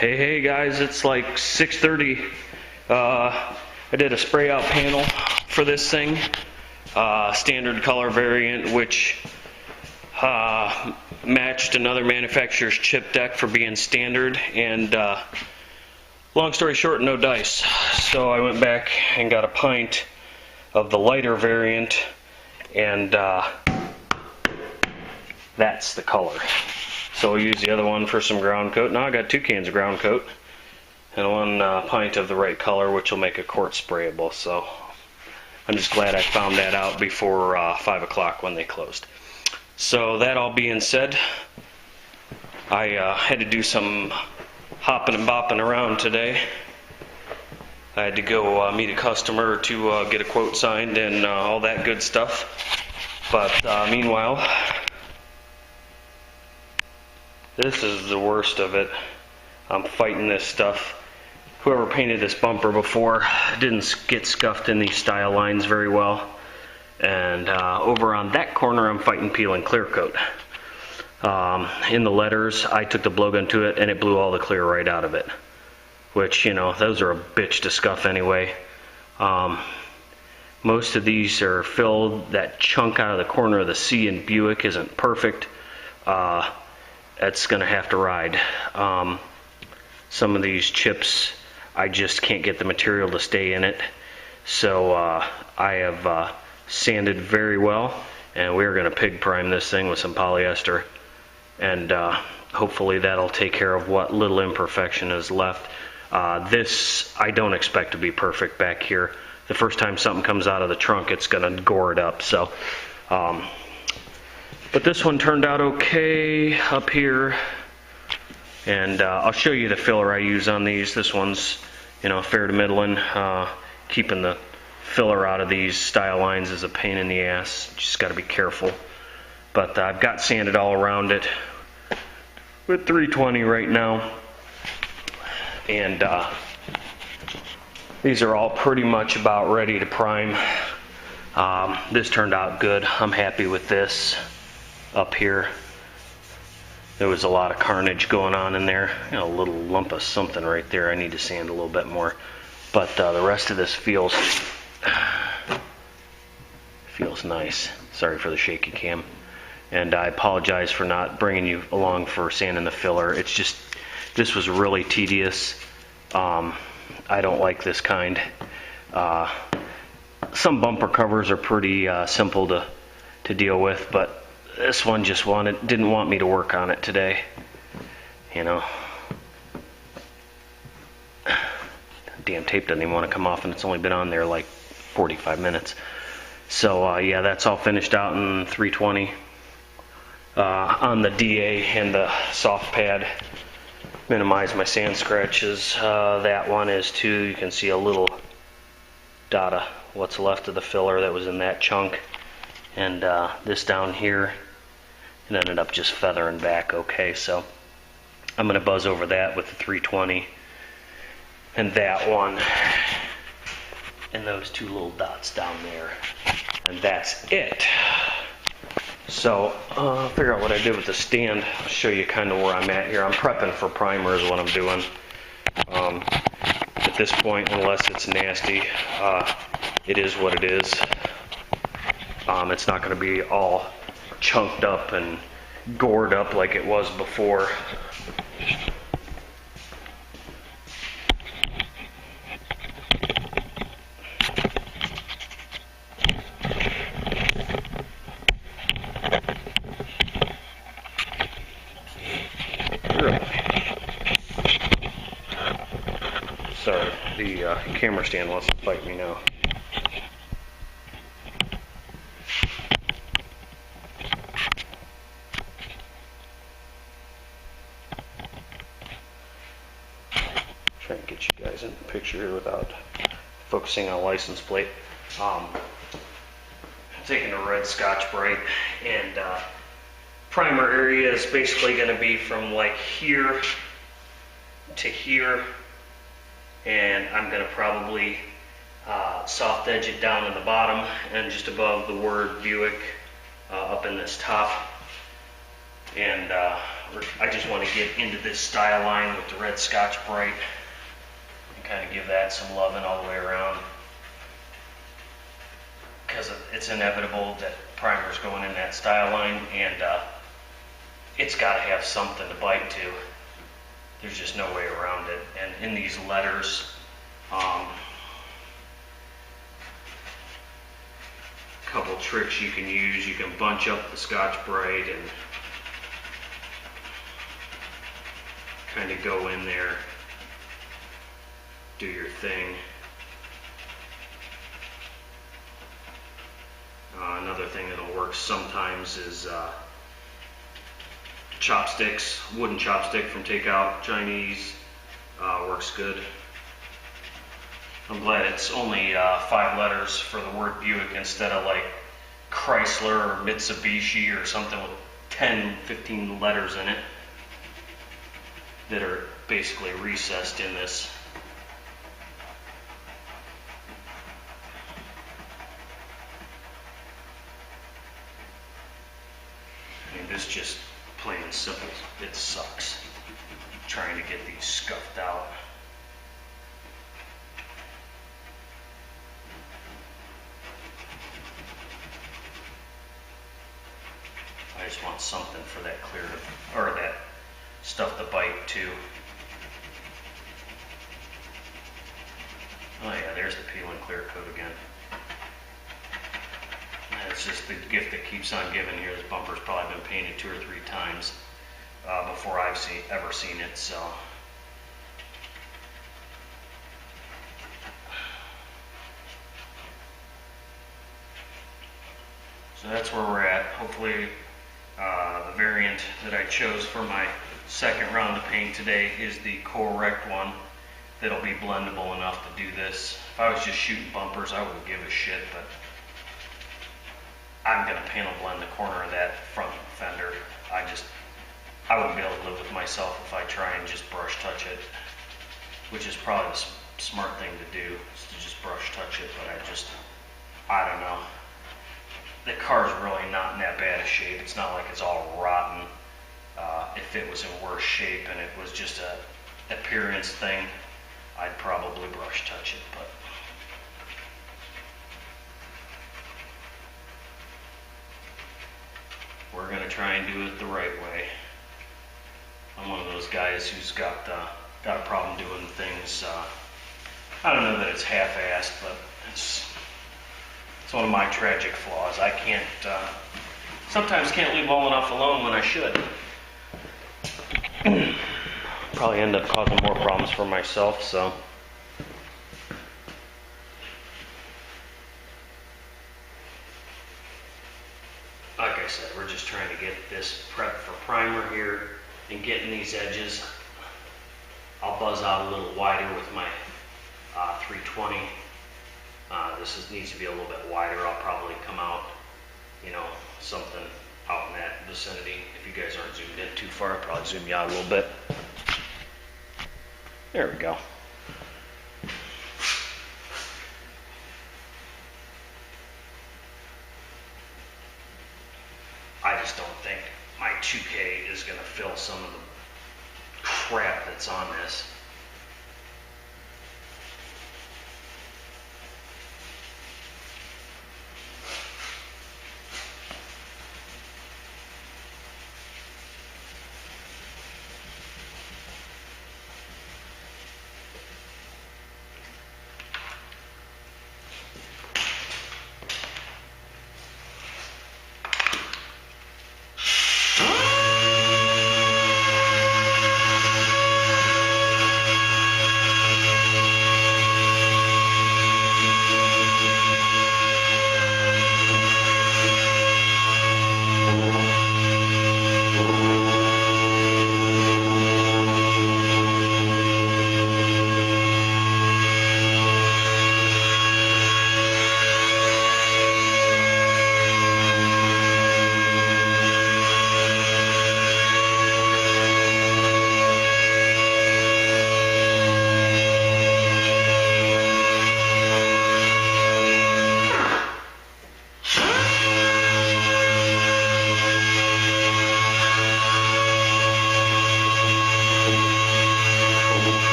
Hey guys, it's like 6:30. I did a spray out panel for this thing, standard color variant, which matched another manufacturer's chip deck for being standard, and long story short, no dice. So I went back and got a pint of the lighter variant, and that's the color. So we'll use the other one for some ground coat. Now I got 2 cans of ground coat and 1 pint of the right color, which will make a quart sprayable. So I'm just glad I found that out before 5 o'clock when they closed. So that all being said, I had to do some hopping and bopping around today. I had to go meet a customer to get a quote signed and all that good stuff. But meanwhile, this is the worst of it. I'm fighting this stuff. Whoever painted this bumper before didn't get scuffed in these style lines very well. And over on that corner, I'm fighting peel and clear coat. In the letters, I took the blowgun to it and it blew all the clear right out of it. Which, you know, those are a bitch to scuff anyway. Most of these are filled. That chunk out of the corner of the C in Buick isn't perfect. That's going to have to ride. Some of these chips, I just can't get the material to stay in it. So I have sanded very well, and we're going to pig prime this thing with some polyester. And hopefully that'll take care of what little imperfection is left. This, I don't expect to be perfect back here. The first time something comes out of the trunk, it's going to gore it up. So. But this one turned out okay up here, and I'll show you the filler I use on these. This one's, you know, fair to middling. Keeping the filler out of these style lines is a pain in the ass. Just got to be careful. But I've got sanded all around it with 320 right now, and these are all pretty much about ready to prime. This turned out good. I'm happy with this. Up here, there was a lot of carnage going on in there. You know, a little lump of something right there. I need to sand a little bit more. But the rest of this feels nice. Sorry for the shaky cam. And I apologize for not bringing you along for sanding the filler. It's just, this was really tedious. I don't like this kind. Some bumper covers are pretty simple to deal with, but this one just didn't want me to work on it today, you know. Damn tape doesn't even want to come off, and it's only been on there like 45 minutes. So yeah, that's all finished out in 320 on the DA and the soft pad. Minimize my sand scratches. That one is too. You can see a little dot of what's left of the filler that was in that chunk. And this down here, it ended up just feathering back okay. So I'm going to buzz over that with the 320 and that one and those 2 little dots down there, and that's it. So I'll figure out what I did with the stand. I'll show you kind of where I'm at here. I'm prepping for primer is what I'm doing. At this point, unless it's nasty, it is what it is. It's not going to be all chunked up and gored up like it was before. Sorry, the camera stand wants to fight me now. Try and get you guys in the picture here without focusing on license plate. Taking a red Scotch-Brite, and primer area is basically going to be from like here to here, and I'm going to probably soft edge it down in the bottom and just above the word Buick up in this top. And I just want to get into this style line with the red Scotch Brite and kind of give that some loving all the way around, because it's inevitable that primer's going in that style line, and it's got to have something to bite to. There's just no way around it. And in these letters, couple tricks you can use. You can bunch up the Scotch Brite and kind of go in there, do your thing. Another thing that'll work sometimes is chopsticks. Wooden chopstick from Takeout Chinese works good. I'm glad it's only 5 letters for the word Buick instead of like Chrysler or Mitsubishi or something with 10, 15 letters in it that are basically recessed in this. I mean, this just plain and simple, it sucks trying to get these scuffed out. I just want something for that clear to, or that stuff to bite too. Oh yeah, there's the peel and clear coat again. It's just the gift that keeps on giving here. This bumper's probably been painted 2 or 3 times before I've ever seen it, so. So that's where we're at. Hopefully the variant that I chose for my second round of paint today is the correct one that'll be blendable enough to do this. If I was just shooting bumpers, I wouldn't give a shit, but I'm going to panel blend the corner of that front fender. I wouldn't be able to live with myself if I try and just brush touch it, which is probably the smart thing to do, is to just brush touch it, but I don't know. The car's really not in that bad a shape. It's not like it's all rotten. If it was in worse shape and it was just a appearance thing, I'd probably brush touch it, but we're going to try and do it the right way. I'm one of those guys who's got a problem doing things. I don't know that it's half-assed, but it's one of my tragic flaws. I can't, sometimes can't leave well enough alone when I should. Probably end up causing more problems for myself, so. Like I said, we're just trying to get this prep for primer here and getting these edges. I'll buzz out a little wider with my 320. This needs to be a little bit wider. I'll probably come out, something out in that vicinity. If you guys aren't zoomed in too far, I'll probably zoom you out a little bit. There we go. I just don't think my 2K is going to fill some of the crap that's on this.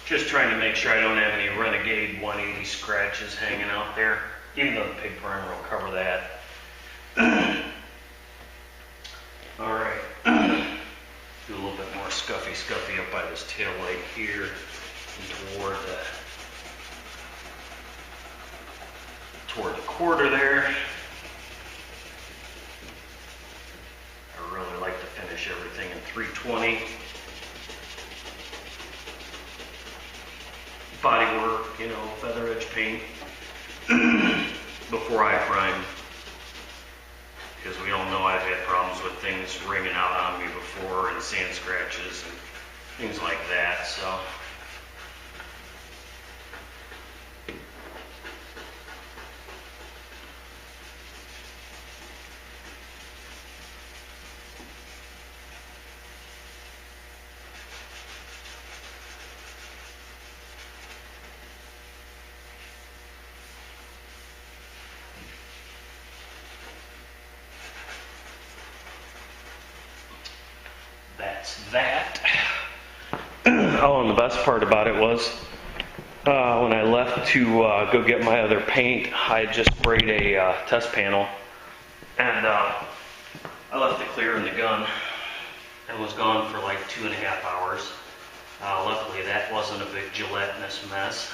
Just trying to make sure I don't have any Renegade 180 scratches hanging out there, even though the pig primer will cover that. Alright, do a little bit more scuffy up by this tail light here and toward the quarter there. I really like to finish everything in 320. Bodywork, you know, feather edge paint before I prime. Because we all know I've had problems with things ringing out on me before and sand scratches and things like that, so. That's that. Oh, and the best part about it was when I left to go get my other paint, I had just sprayed a test panel, and I left it clear in the gun and was gone for like 2.5 hours. Luckily, that wasn't a big gelatinous mess.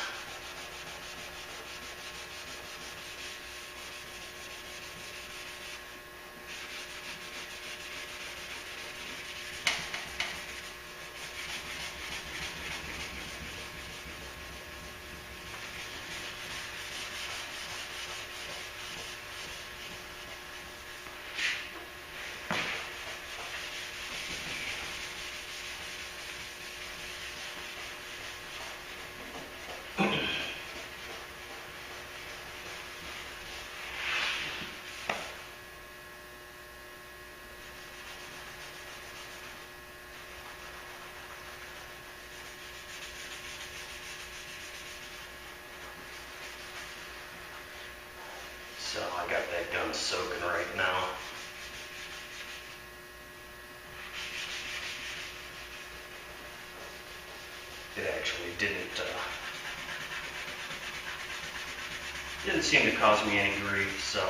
So I got that gun soaking right now. It actually didn't seem to cause me any grief, so.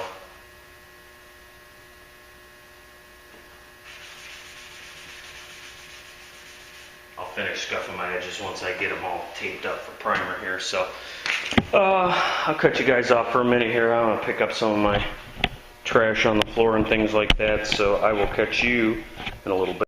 I'll finish scuffing my edges once I get them all taped up for primer here, so. I'll cut you guys off for a minute here. I'm gonna pick up some of my trash on the floor and things like that, so I will catch you in a little bit.